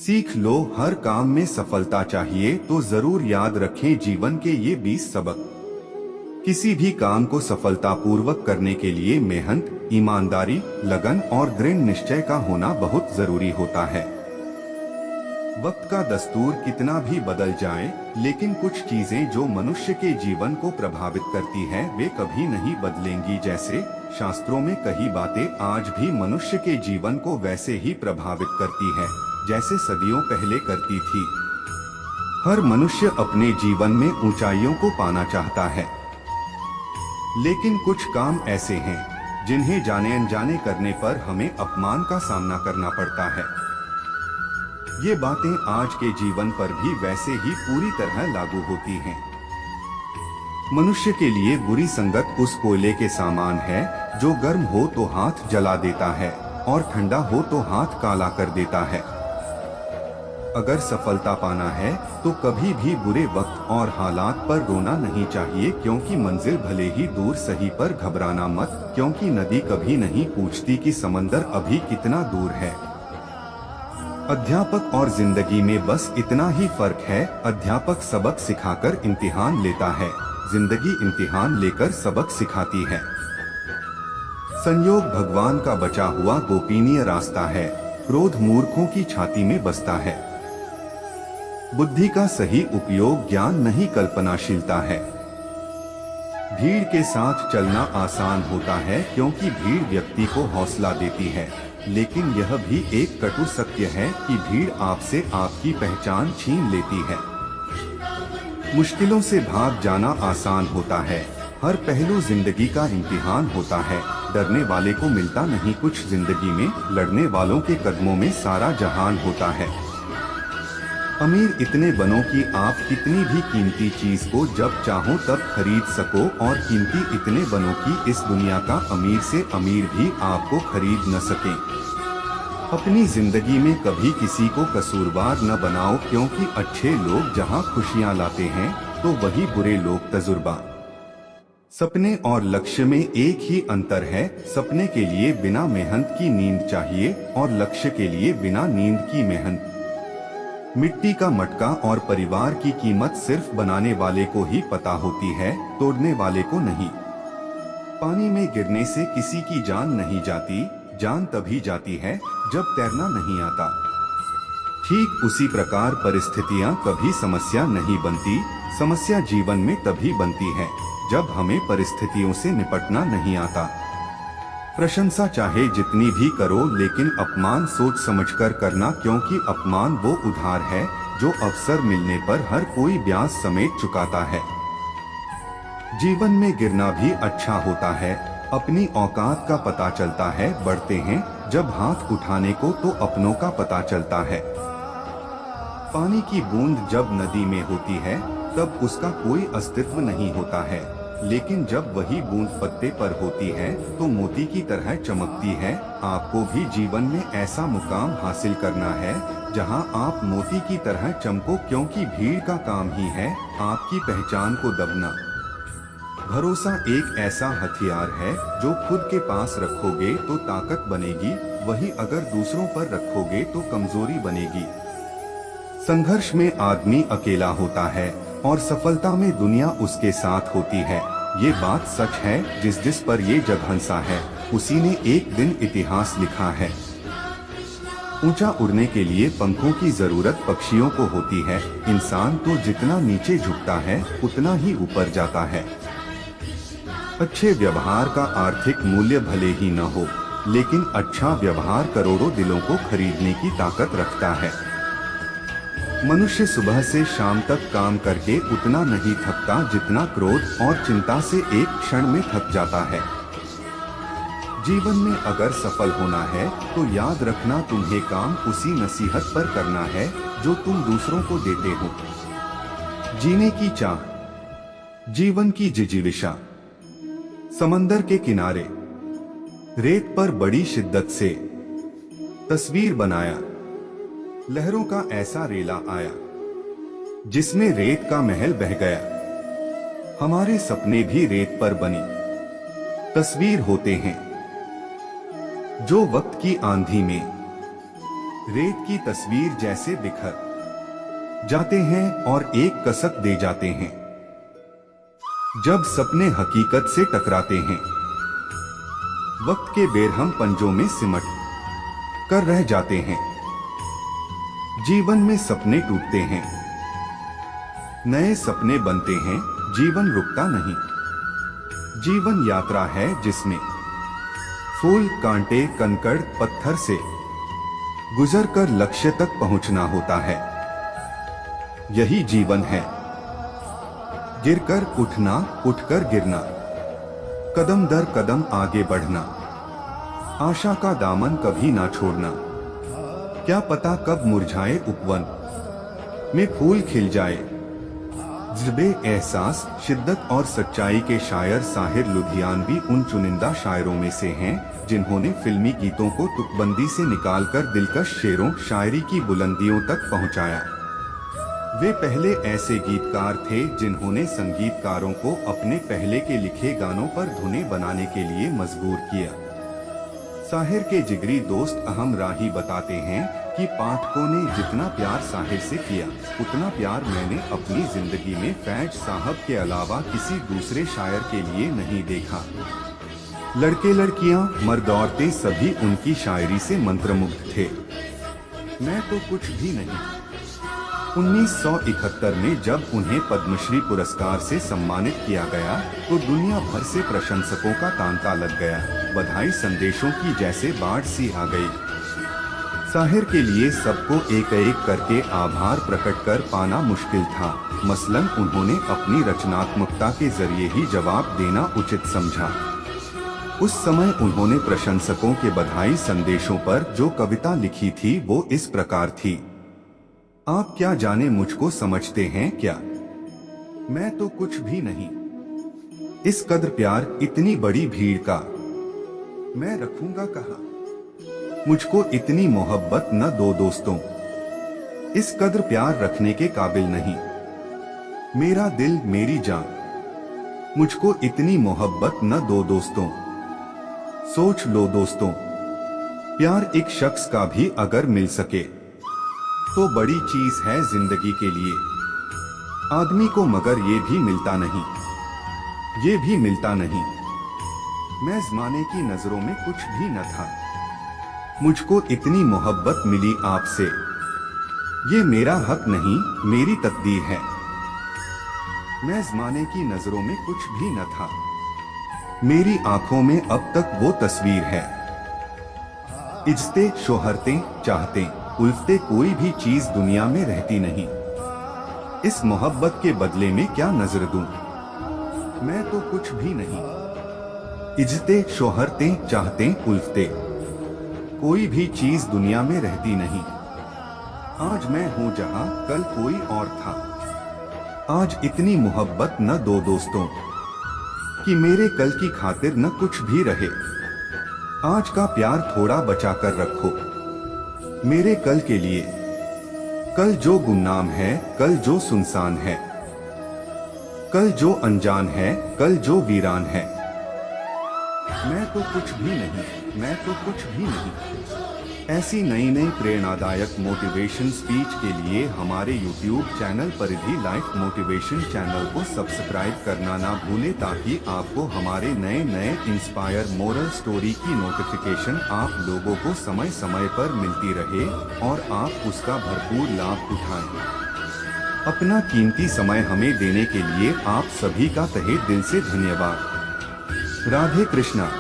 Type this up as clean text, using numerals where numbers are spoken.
सीख लो, हर काम में सफलता चाहिए तो जरूर याद रखें जीवन के ये 20 सबक। किसी भी काम को सफलतापूर्वक करने के लिए मेहनत, ईमानदारी, लगन और दृढ़ निश्चय का होना बहुत जरूरी होता है। वक्त का दस्तूर कितना भी बदल जाए, लेकिन कुछ चीजें जो मनुष्य के जीवन को प्रभावित करती हैं, वे कभी नहीं बदलेंगी। जैसे शास्त्रों में कही बातें आज भी मनुष्य के जीवन को वैसे ही प्रभावित करती हैं, जैसे सदियों पहले करती थी। हर मनुष्य अपने जीवन में ऊंचाइयों को पाना चाहता है, लेकिन कुछ काम ऐसे हैं जिन्हें जाने अनजाने करने पर हमें अपमान का सामना करना पड़ता है। ये बातें आज के जीवन पर भी वैसे ही पूरी तरह लागू होती हैं। मनुष्य के लिए बुरी संगत उस कोयले के समान है जो गर्म हो तो हाथ जला देता है और ठंडा हो तो हाथ काला कर देता है। अगर सफलता पाना है तो कभी भी बुरे वक्त और हालात पर रोना नहीं चाहिए, क्योंकि मंजिल भले ही दूर सही पर घबराना मत, क्योंकि नदी कभी नहीं पूछती कि समंदर अभी कितना दूर है। अध्यापक और जिंदगी में बस इतना ही फर्क है, अध्यापक सबक सिखाकर इम्तिहान लेता है, जिंदगी इम्तिहान लेकर सबक सिखाती है। संयोग भगवान का बचा हुआ गोपनीय रास्ता है, क्रोध मूर्खों की छाती में बसता है। बुद्धि का सही उपयोग ज्ञान नहीं कल्पनाशीलता है। भीड़ के साथ चलना आसान होता है, क्योंकि भीड़ व्यक्ति को हौसला देती है, लेकिन यह भी एक कटु सत्य है कि भीड़ आपसे आपकी पहचान छीन लेती है। मुश्किलों से भाग जाना आसान होता है, हर पहलू जिंदगी का इम्तिहान होता है। डरने वाले को मिलता नहीं कुछ जिंदगी में, लड़ने वालों के कदमों में सारा जहान होता है। अमीर इतने बनो कि आप कितनी भी कीमती चीज को जब चाहो तब खरीद सको, और कीमती इतने बनो कि इस दुनिया का अमीर से अमीर भी आपको खरीद न सके। अपनी जिंदगी में कभी किसी को कसूरवार न बनाओ, क्योंकि अच्छे लोग जहां खुशियां लाते हैं तो वही बुरे लोग तजुर्बा। सपने और लक्ष्य में एक ही अंतर है, सपने के लिए बिना मेहनत की नींद चाहिए और लक्ष्य के लिए बिना नींद की मेहनत। मिट्टी का मटका और परिवार की कीमत सिर्फ बनाने वाले को ही पता होती है, तोड़ने वाले को नहीं। पानी में गिरने से किसी की जान नहीं जाती, जान तभी जाती है जब तैरना नहीं आता। ठीक उसी प्रकार परिस्थितियां कभी समस्या नहीं बनती, समस्या जीवन में तभी बनती है जब हमें परिस्थितियों से निपटना नहीं आता। प्रशंसा चाहे जितनी भी करो, लेकिन अपमान सोच समझकर करना, क्योंकि अपमान वो उधार है जो अवसर मिलने पर हर कोई ब्याज समेत चुकाता है। जीवन में गिरना भी अच्छा होता है, अपनी औकात का पता चलता है। बढ़ते हैं जब हाथ उठाने को तो अपनों का पता चलता है। पानी की बूंद जब नदी में होती है तब उसका कोई अस्तित्व नहीं होता है, लेकिन जब वही बूंद पत्ते पर होती है तो मोती की तरह चमकती है। आपको भी जीवन में ऐसा मुकाम हासिल करना है जहां आप मोती की तरह चमको, क्योंकि भीड़ का काम ही है आपकी पहचान को दबना। भरोसा एक ऐसा हथियार है जो खुद के पास रखोगे तो ताकत बनेगी, वही अगर दूसरों पर रखोगे तो कमजोरी बनेगी। संघर्ष में आदमी अकेला होता है और सफलता में दुनिया उसके साथ होती है। ये बात सच है, जिस पर ये जग हंसा है उसी ने एक दिन इतिहास लिखा है। ऊंचा उड़ने के लिए पंखों की जरूरत पक्षियों को होती है, इंसान तो जितना नीचे झुकता है उतना ही ऊपर जाता है। अच्छे व्यवहार का आर्थिक मूल्य भले ही न हो, लेकिन अच्छा व्यवहार करोड़ों दिलों को खरीदने की ताकत रखता है। मनुष्य सुबह से शाम तक काम करके उतना नहीं थकता जितना क्रोध और चिंता से एक क्षण में थक जाता है। जीवन में अगर सफल होना है तो याद रखना, तुम्हें काम उसी नसीहत पर करना है जो तुम दूसरों को देते हो। जीने की चाह, जीवन की जिजीविषा। समंदर के किनारे रेत पर बड़ी शिद्दत से तस्वीर बनाया, लहरों का ऐसा रेला आया जिसमें रेत का महल बह गया। हमारे सपने भी रेत पर बनी तस्वीर होते हैं, जो वक्त की आंधी में रेत की तस्वीर जैसे बिखर जाते हैं और एक कसक दे जाते हैं जब सपने हकीकत से टकराते हैं। वक्त के बेरहम पंजों में सिमट कर रह जाते हैं। जीवन में सपने टूटते हैं, नए सपने बनते हैं, जीवन रुकता नहीं। जीवन यात्रा है जिसमें फूल, कांटे, कंकड़, पत्थर से गुजरकर लक्ष्य तक पहुंचना होता है। यही जीवन है, गिरकर उठना, उठकर गिरना, कदम दर कदम आगे बढ़ना, आशा का दामन कभी ना छोड़ना। क्या पता कब मुरझाए उपवन में फूल खिल जाए। जज्बे, एहसास, शिद्दत और सच्चाई के शायर साहिर लुधियानवी उन चुनिंदा शायरों में से हैं जिन्होंने फिल्मी गीतों को तुकबंदी से निकालकर दिलकश शेरों, शायरी की बुलंदियों तक पहुंचाया। वे पहले ऐसे गीतकार थे जिन्होंने संगीतकारों को अपने पहले के लिखे गानों पर धुनें बनाने के लिए मजबूर किया। साहिर के जिगरी दोस्त अहम राही बताते हैं कि पाठकों ने जितना प्यार साहिर से किया, उतना प्यार मैंने अपनी जिंदगी में फैज साहब के अलावा किसी दूसरे शायर के लिए नहीं देखा। लड़के लड़कियां, मर्द औरतें सभी उनकी शायरी से मंत्रमुग्ध थे। मैं तो कुछ भी नहीं। 1971 में जब उन्हें पद्मश्री पुरस्कार से सम्मानित किया गया तो दुनिया भर से प्रशंसकों का तांता लग गया। बधाई संदेशों की जैसे बाढ़ सी आ गई। साहिर के लिए सबको एक एक करके आभार प्रकट कर पाना मुश्किल था। मसलन उन्होंने अपनी रचनात्मकता के जरिए ही जवाब देना उचित समझा। उस समय उन्होंने प्रशंसकों के बधाई संदेशों पर जो कविता लिखी थी वो इस प्रकार थी। आप क्या जाने मुझको समझते हैं क्या, मैं तो कुछ भी नहीं। इस कद्र प्यार इतनी बड़ी भीड़ का मैं रखूंगा कहाँ। मुझको इतनी मोहब्बत न दो दोस्तों, इस कद्र प्यार रखने के काबिल नहीं। मेरा दिल मेरी जान, मुझको इतनी मोहब्बत न दो दोस्तों। सोच लो दोस्तों, प्यार एक शख्स का भी अगर मिल सके तो बड़ी चीज है जिंदगी के लिए। आदमी को मगर ये भी मिलता नहीं, ये भी मिलता नहीं। मैं ज़माने की नजरों में कुछ भी न था, मुझको इतनी मोहब्बत मिली आपसे। ये मेरा हक नहीं, मेरी तकदीर है। मैं ज़माने की नजरों में कुछ भी न था, मेरी आंखों में अब तक वो तस्वीर है। इज्जतें, शोहरतें, चाहतें, उल्फते, कोई भी चीज दुनिया में रहती नहीं। इस मोहब्बत के बदले में क्या नजर दूं, मैं तो कुछ भी नहीं। इज्जतें, शोहरतें, चाहतें, उल्फते, कोई भी चीज दुनिया में रहती नहीं। आज मैं हूं जहां कल कोई और था। आज इतनी मोहब्बत न दो दोस्तों कि मेरे कल की खातिर न कुछ भी रहे। आज का प्यार थोड़ा बचा कर रखो मेरे कल के लिए। कल जो गुमनाम है, कल जो सुनसान है, कल जो अनजान है, कल जो वीरान है। मैं तो कुछ भी नहीं, मैं तो कुछ भी नहीं। ऐसी नई नई प्रेरणादायक मोटिवेशन स्पीच के लिए हमारे YouTube चैनल परिधि लाइफ मोटिवेशन चैनल को सब्सक्राइब करना ना भूलें ताकि आपको हमारे नए नए इंस्पायर मोरल स्टोरी की नोटिफिकेशन आप लोगों को समय समय पर मिलती रहे और आप उसका भरपूर लाभ उठाएं। अपना कीमती समय हमें देने के लिए आप सभी का तहे दिल से धन्यवाद। राधे कृष्णा।